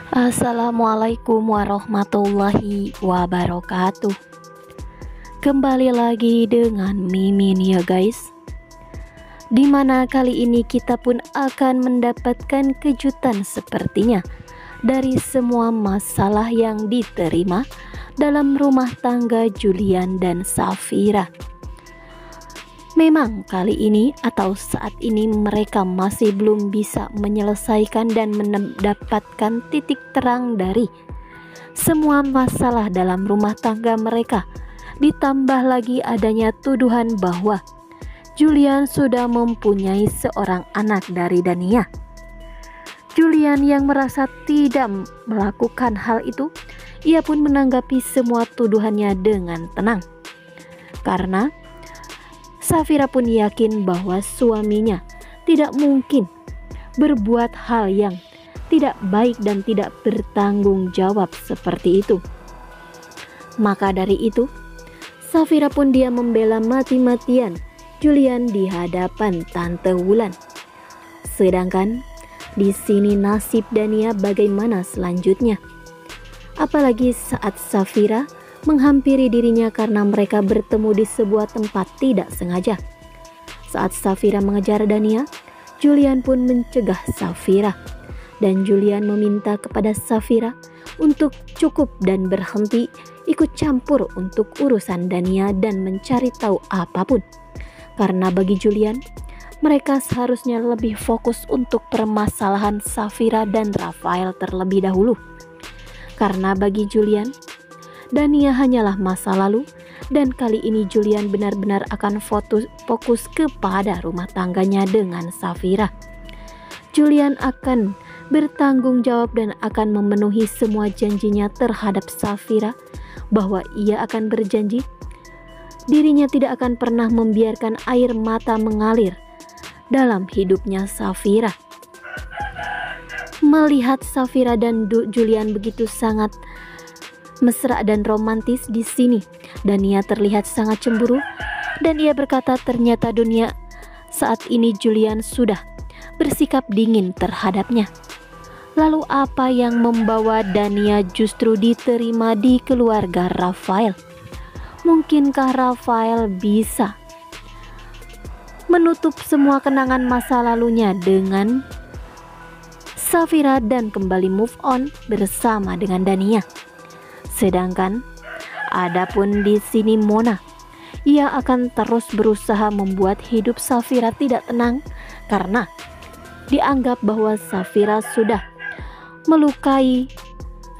Assalamualaikum warahmatullahi wabarakatuh. Kembali lagi dengan Mimin ya guys. Dimana kali ini kita pun akan mendapatkan kejutan sepertinya dari semua masalah yang diterima dalam rumah tangga Julian dan Safira. Memang kali ini atau saat ini mereka masih belum bisa menyelesaikan dan mendapatkan titik terang dari semua masalah dalam rumah tangga mereka. Ditambah lagi adanya tuduhan bahwa Julian sudah mempunyai seorang anak dari Dania. Julian yang merasa tidak melakukan hal itu, ia pun menanggapi semua tuduhannya dengan tenang. Karena Safira pun yakin bahwa suaminya tidak mungkin berbuat hal yang tidak baik dan tidak bertanggung jawab seperti itu. Maka dari itu, Safira pun dia membela mati-matian Julian di hadapan Tante Wulan. Sedangkan di sini nasib Dania bagaimana selanjutnya? Apalagi saat Safira menghampiri dirinya karena mereka bertemu di sebuah tempat tidak sengaja. Saat Safira mengejar Dania, Julian pun mencegah Safira. Dan Julian meminta kepada Safira untuk cukup dan berhenti ikut campur untuk urusan Dania dan mencari tahu apapun. Karena bagi Julian, mereka seharusnya lebih fokus untuk permasalahan Safira dan Rafael terlebih dahulu. Karena bagi Julian, Dania hanyalah masa lalu, dan kali ini Julian benar-benar akan fokus kepada rumah tangganya dengan Safira. Julian akan bertanggung jawab dan akan memenuhi semua janjinya terhadap Safira, bahwa ia akan berjanji dirinya tidak akan pernah membiarkan air mata mengalir dalam hidupnya Safira. Melihat Safira dan Julian begitu sangat mesra dan romantis di sini, Dania terlihat sangat cemburu dan ia berkata ternyata dunia saat ini Julian sudah bersikap dingin terhadapnya. Lalu apa yang membawa Dania justru diterima di keluarga Rafael? Mungkinkah Rafael bisa menutup semua kenangan masa lalunya dengan Safira dan kembali move on bersama dengan Dania? Sedangkan adapun di sini Mona, ia akan terus berusaha membuat hidup Safira tidak tenang karena dianggap bahwa Safira sudah melukai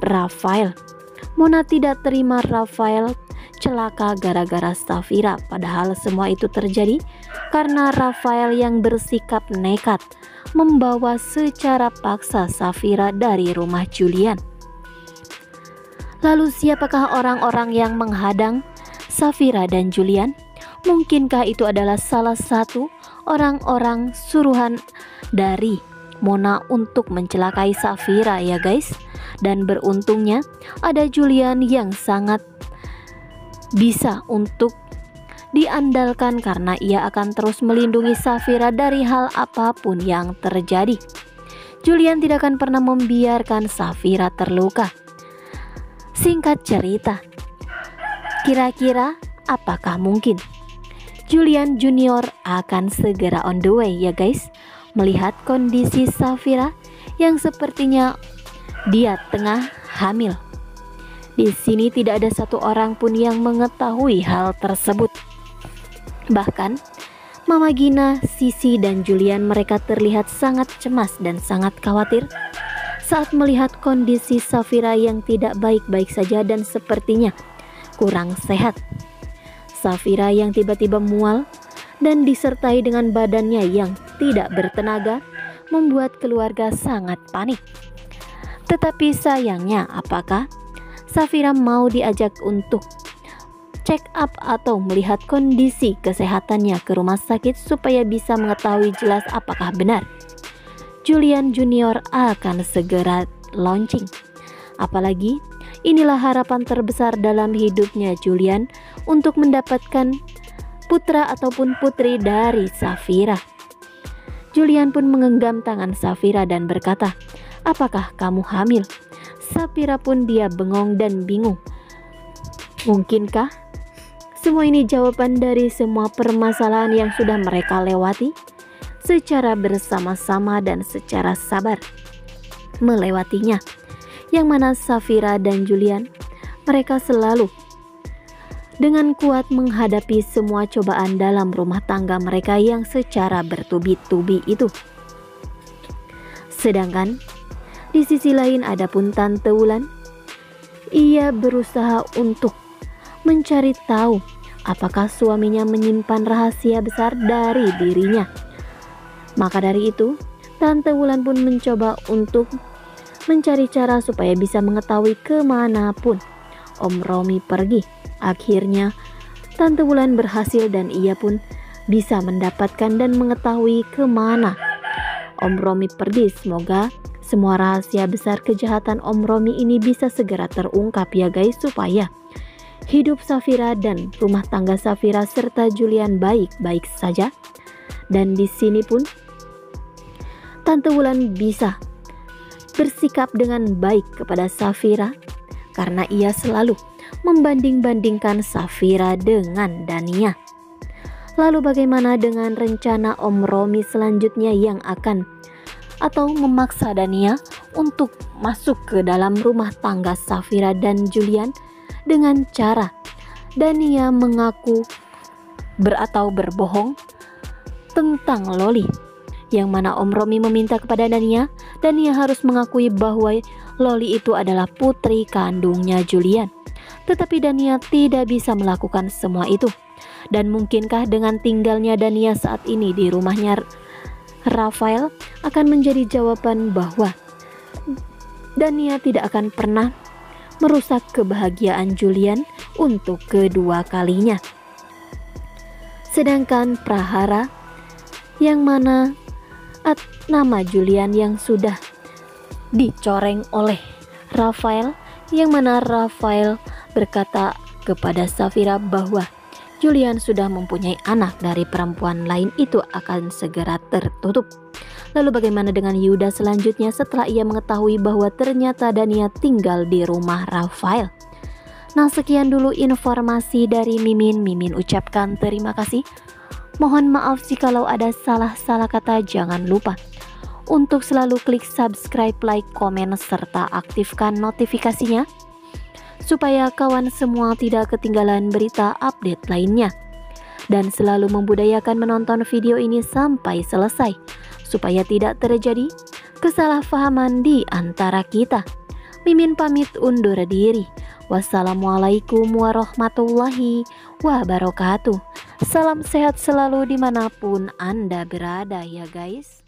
Rafael. Mona tidak terima Rafael celaka gara-gara Safira, padahal semua itu terjadi karena Rafael yang bersikap nekat membawa secara paksa Safira dari rumah Julian. Lalu siapakah orang-orang yang menghadang Safira dan Julian? Mungkinkah itu adalah salah satu orang-orang suruhan dari Mona untuk mencelakai Safira ya guys? Dan beruntungnya ada Julian yang sangat bisa untuk diandalkan karena ia akan terus melindungi Safira dari hal apapun yang terjadi. Julian tidak akan pernah membiarkan Safira terluka. Singkat cerita, kira-kira apakah mungkin Julian Junior akan segera on the way ya guys? Melihat kondisi Safira yang sepertinya dia tengah hamil. Di sini tidak ada satu orang pun yang mengetahui hal tersebut. Bahkan Mama Gina, Sisi dan Julian mereka terlihat sangat cemas dan sangat khawatir saat melihat kondisi Safira yang tidak baik-baik saja dan sepertinya kurang sehat. Safira yang tiba-tiba mual dan disertai dengan badannya yang tidak bertenaga membuat keluarga sangat panik. Tetapi sayangnya, apakah Safira mau diajak untuk check up atau melihat kondisi kesehatannya ke rumah sakit supaya bisa mengetahui jelas apakah benar Julian Junior akan segera launching? Apalagi inilah harapan terbesar dalam hidupnya Julian untuk mendapatkan putra ataupun putri dari Safira. Julian pun menggenggam tangan Safira dan berkata, "Apakah kamu hamil?" Safira pun dia bengong dan bingung. Mungkinkah semua ini jawaban dari semua permasalahan yang sudah mereka lewati secara bersama-sama dan secara sabar melewatinya, yang mana Safira dan Julian mereka selalu dengan kuat menghadapi semua cobaan dalam rumah tangga mereka yang secara bertubi-tubi itu. Sedangkan di sisi lain ada pun Tante Wulan. Ia berusaha untuk mencari tahu apakah suaminya menyimpan rahasia besar dari dirinya. Maka dari itu, Tante Wulan pun mencoba untuk mencari cara supaya bisa mengetahui kemanapun Om Romi pergi. Akhirnya, Tante Wulan berhasil dan ia pun bisa mendapatkan dan mengetahui kemana Om Romi pergi. Semoga semua rahasia besar kejahatan Om Romi ini bisa segera terungkap ya guys, supaya hidup Safira dan rumah tangga Safira serta Julian baik-baik saja. Dan di sini pun Tante Wulan bisa bersikap dengan baik kepada Safira karena ia selalu membanding-bandingkan Safira dengan Dania. Lalu bagaimana dengan rencana Om Romi selanjutnya yang akan atau memaksa Dania untuk masuk ke dalam rumah tangga Safira dan Julian dengan cara Dania mengaku atau berbohong tentang Loli, yang mana Om Romi meminta kepada Dania harus mengakui bahwa Loli itu adalah putri kandungnya Julian. Tetapi Dania tidak bisa melakukan semua itu. Dan mungkinkah dengan tinggalnya Dania saat ini di rumahnya Rafael akan menjadi jawaban bahwa Dania tidak akan pernah merusak kebahagiaan Julian untuk kedua kalinya. Sedangkan Prahara, yang mana nama Julian yang sudah dicoreng oleh Rafael, yang mana Rafael berkata kepada Safira bahwa Julian sudah mempunyai anak dari perempuan lain, itu akan segera tertutup. Lalu bagaimana dengan Yuda selanjutnya setelah ia mengetahui bahwa ternyata Dania tinggal di rumah Rafael? Nah, sekian dulu informasi dari Mimin. Mimin ucapkan terima kasih. Mohon maaf jikalau ada salah-salah kata. Jangan lupa untuk selalu klik subscribe, like, komen, serta aktifkan notifikasinya supaya kawan semua tidak ketinggalan berita update lainnya. Dan selalu membudayakan menonton video ini sampai selesai supaya tidak terjadi kesalahpahaman di antara kita. Mimin pamit undur diri. Wassalamualaikum warahmatullahi wabarakatuh. Salam sehat selalu dimanapun Anda berada ya guys.